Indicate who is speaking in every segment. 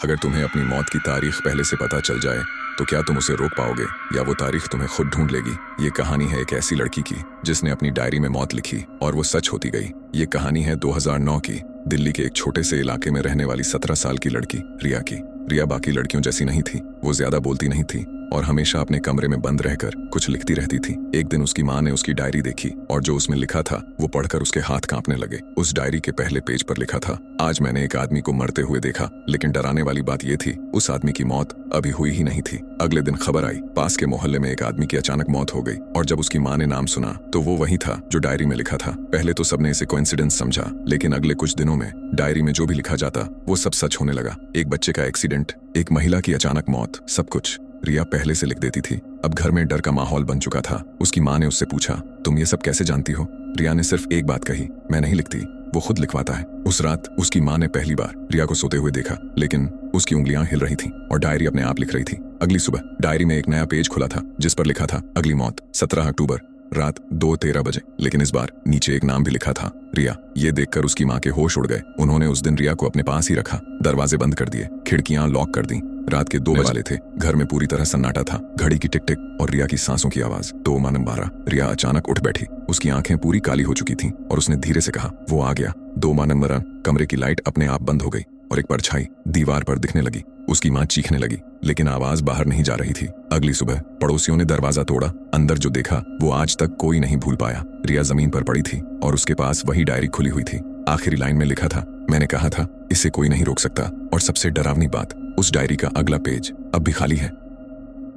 Speaker 1: अगर तुम्हें अपनी मौत की तारीख पहले से पता चल जाए तो क्या तुम उसे रोक पाओगे या वो तारीख तुम्हें खुद ढूंढ लेगी। ये कहानी है एक ऐसी लड़की की जिसने अपनी डायरी में मौत लिखी और वो सच होती गई। ये कहानी है 2009 की दिल्ली के एक छोटे से इलाके में रहने वाली 17 साल की लड़की रिया की। रिया बाकी लड़कियों जैसी नहीं थी। वो ज्यादा बोलती नहीं थी और हमेशा अपने कमरे में बंद रहकर कुछ लिखती रहती थी। एक दिन उसकी माँ ने उसकी डायरी देखी और जो उसमें लिखा था वो पढ़कर उसके हाथ कांपने लगे। उस डायरी के पहले पेज पर लिखा था, आज मैंने एक आदमी को मरते हुए देखा, लेकिन डराने वाली बात ये थी उस आदमी की मौत अभी हुई ही नहीं थी। अगले दिन खबर आई, पास के मोहल्ले में एक आदमी की अचानक मौत हो गई और जब उसकी माँ ने नाम सुना तो वो वही था जो डायरी में लिखा था। पहले तो सबने इसे कोइंसिडेंस समझा, लेकिन अगले कुछ दिनों में डायरी में जो भी लिखा जाता वो सब सच होने लगा। एक बच्चे का एक्सीडेंट, एक महिला की अचानक मौत, सब कुछ रिया पहले से लिख देती थी। अब घर में डर का माहौल बन चुका था। उसकी माँ ने उससे पूछा, तुम ये सब कैसे जानती हो? रिया ने सिर्फ एक बात कही, मैं नहीं लिखती, वो खुद लिखवाता है। उस रात उसकी माँ ने पहली बार रिया को सोते हुए देखा, लेकिन उसकी उंगलियां हिल रही थीं और डायरी अपने आप लिख रही थी। अगली सुबह डायरी में एक नया पेज खुला था जिस पर लिखा था, अगली मौत 17 अक्टूबर रात 2:13 बजे। लेकिन इस बार नीचे एक नाम भी लिखा था, रिया। ये देखकर उसकी माँ के होश उड़ गए। उन्होंने उस दिन रिया को अपने पास ही रखा, दरवाजे बंद कर दिए, खिड़कियां लॉक कर दी। रात के 2 बजे वाले थे। घर में पूरी तरह सन्नाटा था। घड़ी की टिक टिक और रिया की सांसों की आवाज। 2:12। रिया अचानक उठ बैठी। उसकी आंखें पूरी काली हो चुकी थीं और उसने धीरे से कहा, वो आ गया। 2:12। कमरे की लाइट अपने आप बंद हो गई और एक परछाई दीवार पर दिखने लगी। उसकी माँ चीखने लगी, लेकिन आवाज बाहर नहीं जा रही थी। अगली सुबह पड़ोसियों ने दरवाजा तोड़ा। अंदर जो देखा वो आज तक कोई नहीं भूल पाया। रिया जमीन पर पड़ी थी और उसके पास वही डायरी खुली हुई थी। आखिरी लाइन में लिखा था, मैंने कहा था इसे कोई नहीं रोक सकता। और सबसे डरावनी बात, उस डायरी का अगला पेज अब भी खाली है।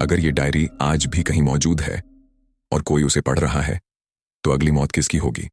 Speaker 1: अगर ये डायरी आज भी कहीं मौजूद है और कोई उसे पढ़ रहा है तो अगली मौत किसकी होगी?